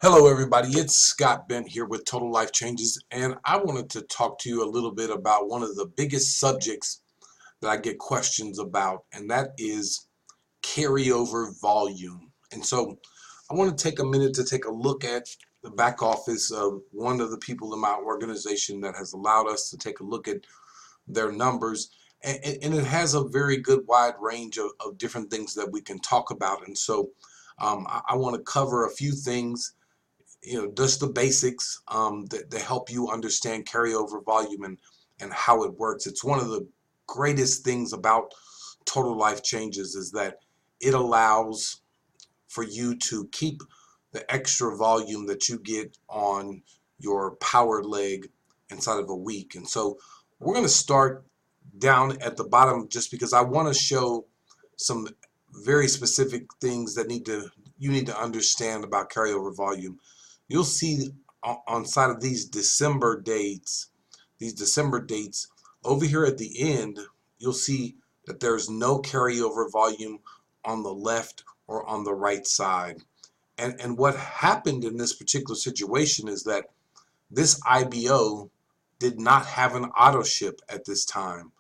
Hello everybody, it's Scott Bent here with Total Life Changes, and I wanted to talk to you a little bit about one of the biggest subjects that I get questions about, and that is carryover volume. And so I want to take a minute to take a look at the back office of one of the people in my organization that has allowed us to take a look at their numbers, and it has a very good wide range of different things that we can talk about. And so I want to cover a few things, just the basics, that help you understand carryover volume and how it works. It's one of the greatest things about Total Life Changes is that it allows for you to keep the extra volume that you get on your power leg inside of a week. And so we're going to start down at the bottom just because I want to show some very specific things that you need to understand about carryover volume. You'll see on side of these December dates over here at the end, you'll see that there's no carryover volume on the left or on the right side. And what happened in this particular situation is that this IBO did not have an auto ship at this time.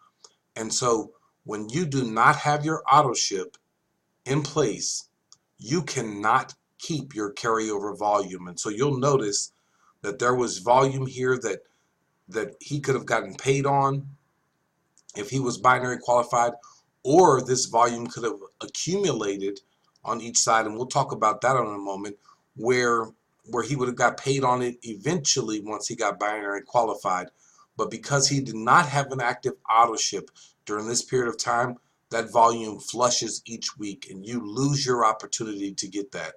And so when you do not have your auto ship in place, you cannot keep your carryover volume. And so you'll notice that there was volume here that he could have gotten paid on if he was binary qualified, or this volume could have accumulated on each side, and we'll talk about that in a moment, where he would have got paid on it eventually once he got binary qualified. But because he did not have an active auto ship during this period of time, that volume flushes each week and you lose your opportunity to get that.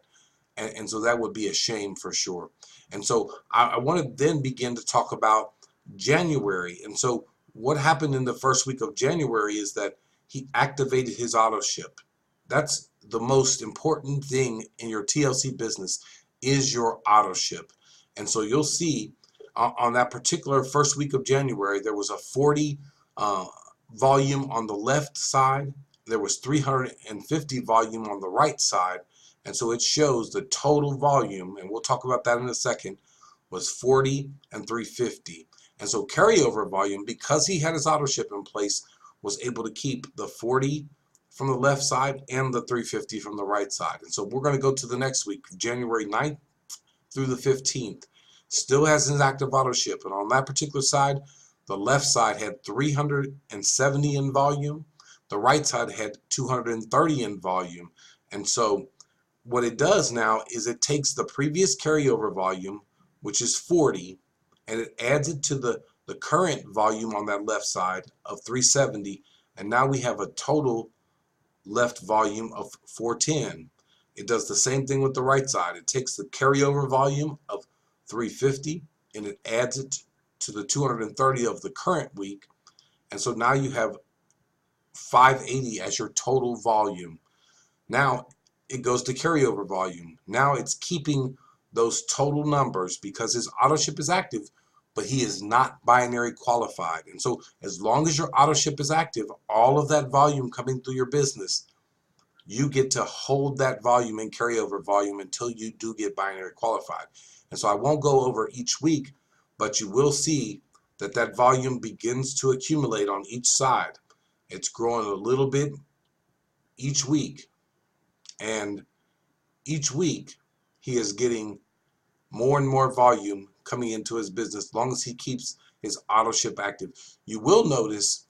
And so that would be a shame for sure. And so I want to then begin to talk about January. And so what happened in the first week of January is that he activated his auto ship. That's the most important thing in your TLC business, is your auto ship. And so you'll see on that particular first week of January, there was a 40 volume on the left side. There was 350 volume on the right side. And so it shows the total volume, and we'll talk about that in a second, was 40 and 350. And so carryover volume, because he had his auto ship in place, was able to keep the 40 from the left side and the 350 from the right side. And so we're going to go to the next week, January 9th through the 15th. Still has his active auto ship, and on that particular side, the left side had 370 in volume, the right side had 230 in volume. And so what it does now is it takes the previous carryover volume, which is 40, and it adds it to the current volume on that left side of 370, and now we have a total left volume of 410. It does the same thing with the right side. It takes the carryover volume of 350 and it adds it to the 230 of the current week, and so now you have 580 as your total volume. Now it goes to carryover volume. Now it's keeping those total numbers because his auto ship is active, but he is not binary qualified. And so as long as your auto ship is active, all of that volume coming through your business, you get to hold that volume and carryover volume until you do get binary qualified. And so I won't go over each week, but you will see that that volume begins to accumulate on each side. It's growing a little bit each week, and each week he is getting more and more volume coming into his business as long as he keeps his auto ship active. You will notice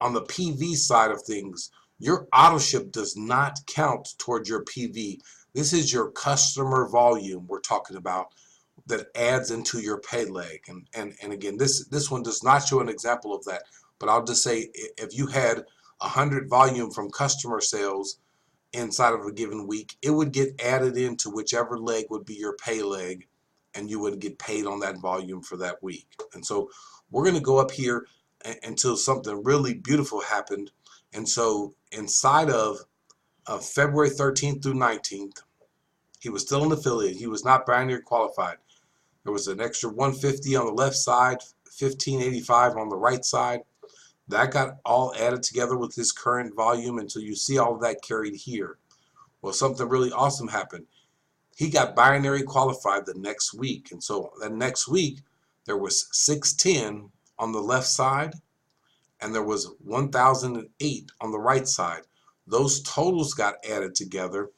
on the PV side of things, your auto ship does not count towards your PV. This is your customer volume we're talking about that adds into your pay leg. And again, this one does not show an example of that, but I'll just say if you had 100 volume from customer sales inside of a given week, it would get added into whichever leg would be your pay leg, and you would get paid on that volume for that week. And so we're going to go up here until something really beautiful happened. And so inside of February 13th through 19th, he was still an affiliate. He was not binary qualified. There was an extra 150 on the left side, 1585 on the right side. That got all added together with his current volume, and so you see all of that carried here. Well, something really awesome happened. he got binary qualified the next week. And so that next week, there was 610 on the left side, and there was 1008 on the right side. Those totals got added together.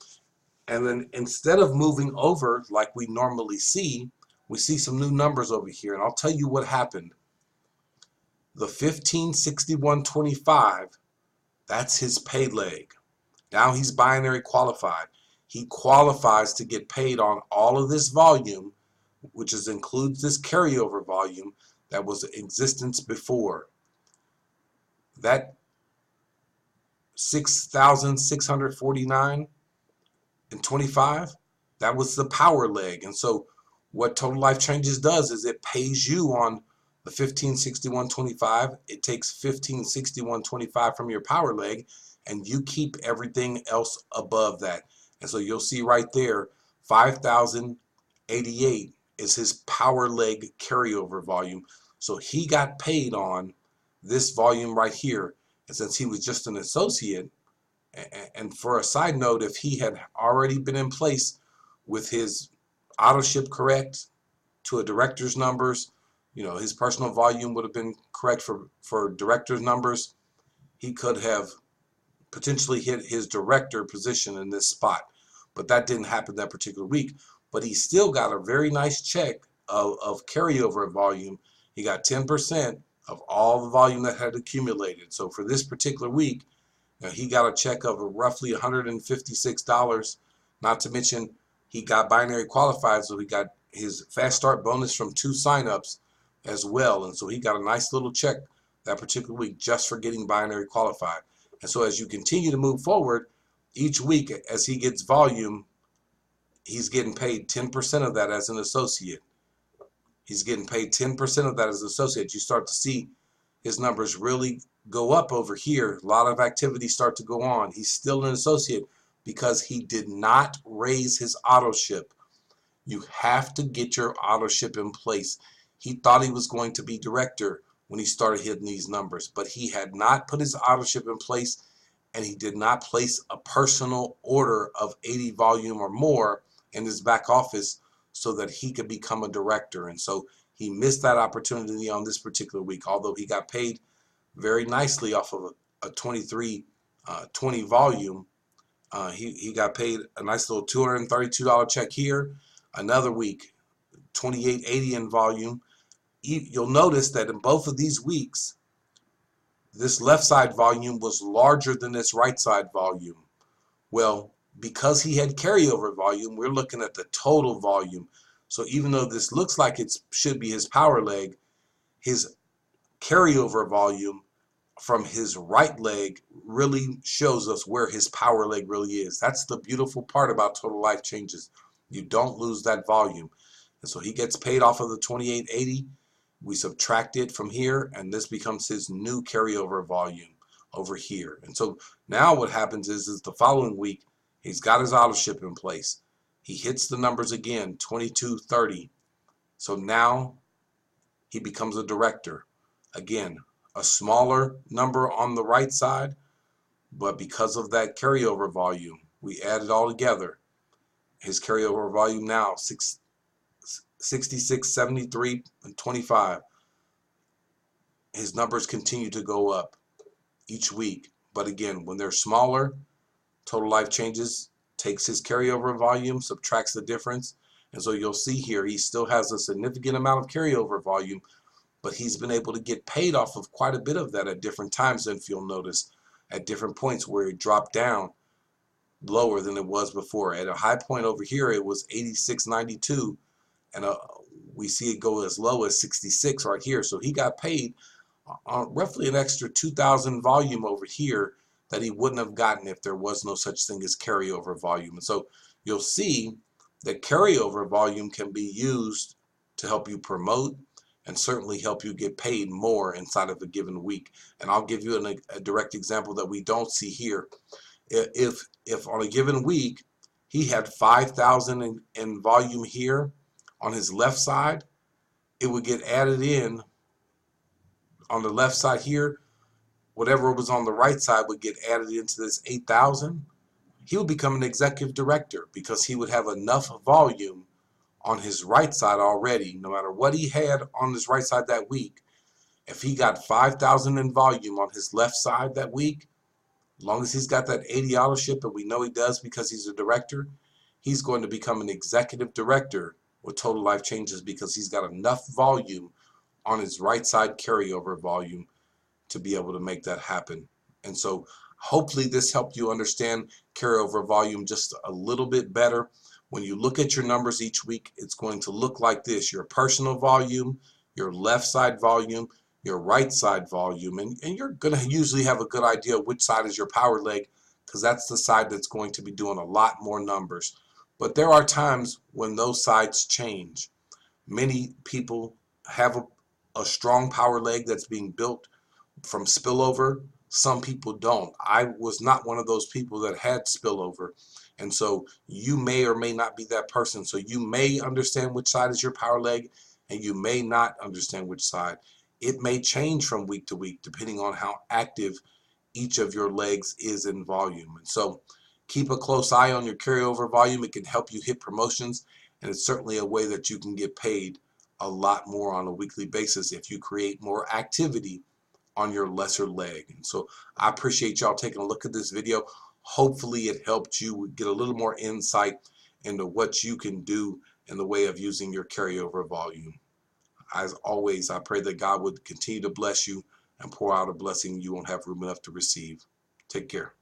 And then instead of moving over like we normally see, we see some new numbers over here. And I'll tell you what happened. The 1561.25, that's his pay leg. Now he's binary qualified. He qualifies to get paid on all of this volume, which includes this carryover volume that was in existence before. That 6,649.25, that was the power leg. And so what Total Life Changes does is it pays you on the 1561.25. It takes 1561.25 from your power leg, and you keep everything else above that. And so you'll see right there, 5,088 is his power leg carryover volume. So he got paid on this volume right here. And since he was just an associate, and for a side note, if he had already been in place with his auto ship correct to a director's numbers, his personal volume would have been correct for director's numbers, he could have potentially hit his director position in this spot. But that didn't happen that particular week. But he still got a very nice check of carryover volume. He got 10% of all the volume that had accumulated. So for this particular week, he got a check of roughly $156, not to mention he got binary qualified, so he got his fast start bonus from 2 signups as well. And so he got a nice little check that particular week just for getting binary qualified. And so as you continue to move forward, each week as he gets volume, he's getting paid 10% of that as an associate. He's getting paid 10% of that as an associate. You start to see his numbers really go up over here. A lot of activity start to go on. He's still an associate because he did not raise his auto ship. You have to get your auto ship in place. He thought he was going to be director when he started hitting these numbers, but he had not put his auto ship in place, and he did not place a personal order of 80 volume or more in his back office so that he could become a director. And so he missed that opportunity on this particular week, although he got paid very nicely off of a 2320 volume. He got paid a nice little $232 check here. Another week, 2880 in volume. You'll notice that in both of these weeks, this left side volume was larger than this right side volume. Well, because he had carryover volume, we're looking at the total volume. So even though this looks like it should be his power leg, his carryover volume from his right leg really shows us where his power leg really is. That's the beautiful part about Total Life Changes. You don't lose that volume. And so he gets paid off of the 2880. We subtract it from here, and this becomes his new carryover volume over here. And so now what happens is the following week, he's got his auto ship in place. He hits the numbers again, 2230. So now he becomes a director. Again, a smaller number on the right side, but because of that carryover volume, we add it all together. His carryover volume now 6673.25. His numbers continue to go up each week, but again, when they're smaller, Total Life Changes takes his carryover volume, subtracts the difference, and so you'll see here he still has a significant amount of carryover volume, but he's been able to get paid off of quite a bit of that at different times. And if you'll notice, at different points where it dropped down lower than it was before. At a high point over here, it was 86.92, and we see it go as low as 66 right here. So he got paid roughly an extra 2,000 volume over here that he wouldn't have gotten if there was no such thing as carryover volume. And so you'll see that carryover volume can be used to help you promote and certainly help you get paid more inside of a given week. And I'll give you a direct example that we don't see here. If on a given week he had 5,000 in volume here on his left side, it would get added in on the left side here. Whatever was on the right side would get added into this 8,000. he would become an executive director because he would have enough volume on his right side already. No matter what he had on his right side that week, if he got 5,000 in volume on his left side that week, as long as he's got that 80 auto-ship, and we know he does because he's a director, he's going to become an executive director with Total Life Changes because he's got enough volume on his right side carryover volume to be able to make that happen. And so hopefully this helped you understand carryover volume just a little bit better. When you look at your numbers each week, it's going to look like this: your personal volume, your left side volume, your right side volume, and you're going to usually have a good idea which side is your power leg, because that's the side that's going to be doing a lot more numbers. But there are times when those sides change. Many people have a strong power leg that's being built from spillover. Some people don't. I was not one of those people that had spillover. And so you may or may not be that person. So you may understand which side is your power leg, and you may not understand which side. It may change from week to week depending on how active each of your legs is in volume. And so keep a close eye on your carryover volume. It can help you hit promotions, and it's certainly a way that you can get paid a lot more on a weekly basis if you create more activity on your lesser leg. And so I appreciate y'all taking a look at this video. Hopefully it helped you get a little more insight into what you can do in the way of using your carryover volume. As always, I pray that God would continue to bless you and pour out a blessing you won't have room enough to receive. Take care.